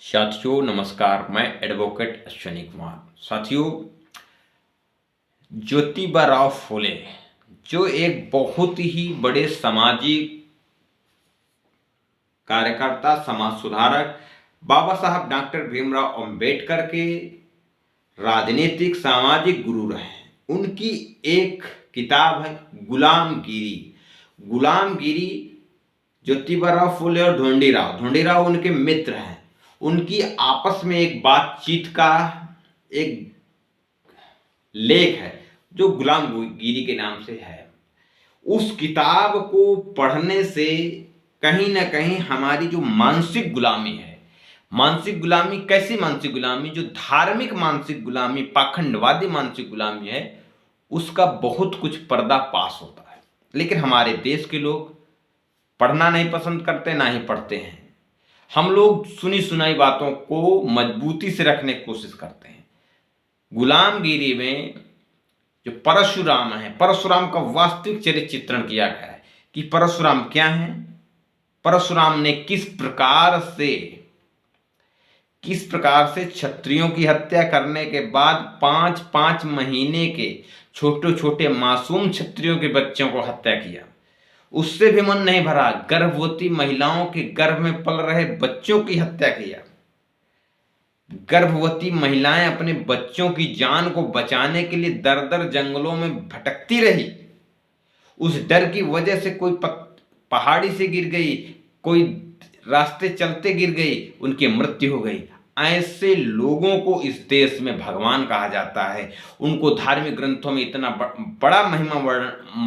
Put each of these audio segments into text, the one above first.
साथियों नमस्कार, मैं एडवोकेट अश्विनी कुमार। साथियों, ज्योतिबा फुले जो एक बहुत ही बड़े सामाजिक कार्यकर्ता, समाज सुधारक, बाबा साहब डॉक्टर भीमराव अंबेडकर के राजनीतिक सामाजिक गुरु रहे हैं। उनकी एक किताब है गुलामगिरी। गुलामगिरी ज्योतिबा फुले और ढोंडीराव उनके मित्र हैं। उनकी आपस में एक बातचीत का एक लेख है जो गुलामगिरी के नाम से है। उस किताब को पढ़ने से कहीं ना कहीं हमारी जो मानसिक गुलामी है, मानसिक गुलामी कैसी मानसिक गुलामी, जो धार्मिक मानसिक गुलामी, पाखंडवादी मानसिक गुलामी है, उसका बहुत कुछ पर्दाफाश होता है। लेकिन हमारे देश के लोग पढ़ना नहीं पसंद करते, ना ही पढ़ते हैं। हम लोग सुनी सुनाई बातों को मजबूती से रखने की कोशिश करते हैं। गुलामगिरी में जो परशुराम है, परशुराम का वास्तविक चरित्र चित्रण किया गया है कि परशुराम क्या है, परशुराम ने किस प्रकार से क्षत्रियों की हत्या करने के बाद 5-5 महीने के छोटे छोटे मासूम क्षत्रियों के बच्चों को हत्या किया। उससे भी मन नहीं भरा, गर्भवती महिलाओं के गर्भ में पल रहे बच्चों की हत्या किया। गर्भवती महिलाएं अपने बच्चों की जान को बचाने के लिए दर दर जंगलों में भटकती रही। उस डर की वजह से कोई पहाड़ी से गिर गई, कोई रास्ते चलते गिर गई, उनकी मृत्यु हो गई। ऐसे लोगों को इस देश में भगवान कहा जाता है। उनको धार्मिक ग्रंथों में इतना बड़ा महिमा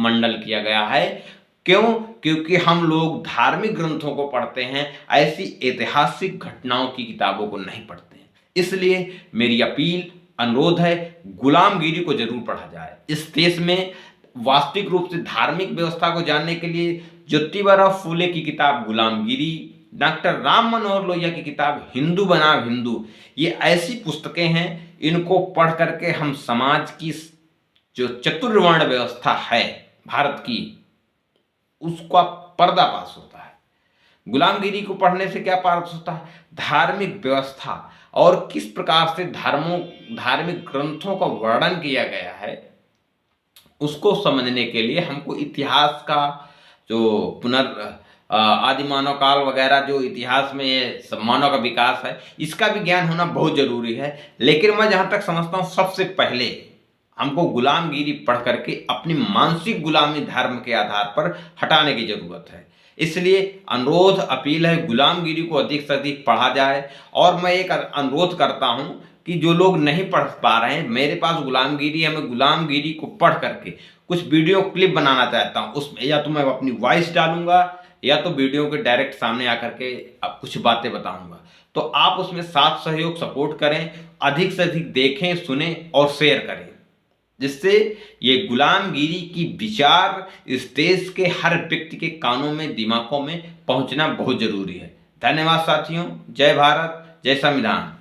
मंडल किया गया है। क्यों? क्योंकि हम लोग धार्मिक ग्रंथों को पढ़ते हैं, ऐसी ऐतिहासिक घटनाओं की किताबों को नहीं पढ़ते हैं। इसलिए मेरी अपील, अनुरोध है, गुलामगिरी को जरूर पढ़ा जाए। इस देश में वास्तविक रूप से धार्मिक व्यवस्था को जानने के लिए ज्योतिबा फुले की किताब गुलामगिरी, डॉक्टर राम मनोहर लोहिया की किताब हिंदू बनाम हिंदू, ये ऐसी पुस्तकें हैं, इनको पढ़ करके हम समाज की जो चतुर्वर्ण व्यवस्था है भारत की, उसका पर्दाफाश होता है। गुलामगिरी को पढ़ने से क्या पार होता है? धार्मिक व्यवस्था और किस प्रकार से धार्मिक ग्रंथों का वर्णन किया गया है, उसको समझने के लिए हमको इतिहास का जो आदि मानव काल वगैरह जो इतिहास में ये मानव का विकास है, इसका भी ज्ञान होना बहुत जरूरी है। लेकिन मैं जहां तक समझता हूं, सबसे पहले हमको गुलामगिरी पढ़ करके अपनी मानसिक गुलामी धर्म के आधार पर हटाने की जरूरत है। इसलिए अनुरोध, अपील है, गुलामगिरी को अधिक से अधिक पढ़ा जाए। और मैं एक अनुरोध करता हूं कि जो लोग नहीं पढ़ पा रहे हैं, मेरे पास गुलामगिरी है, मैं गुलामगिरी को पढ़ करके कुछ वीडियो क्लिप बनाना चाहता हूं। उसमें या तो मैं अपनी वॉइस डालूंगा या तो वीडियो के डायरेक्ट सामने आकर के अब कुछ बातें बताऊंगा। तो आप उसमें साथ सहयोग सपोर्ट करें, अधिक से अधिक देखें, सुने और शेयर करें, जिससे ये गुलामगिरी की विचार इस देश के हर व्यक्ति के कानों में, दिमागों में पहुंचना बहुत जरूरी है। धन्यवाद साथियों। जय भारत, जय संविधान।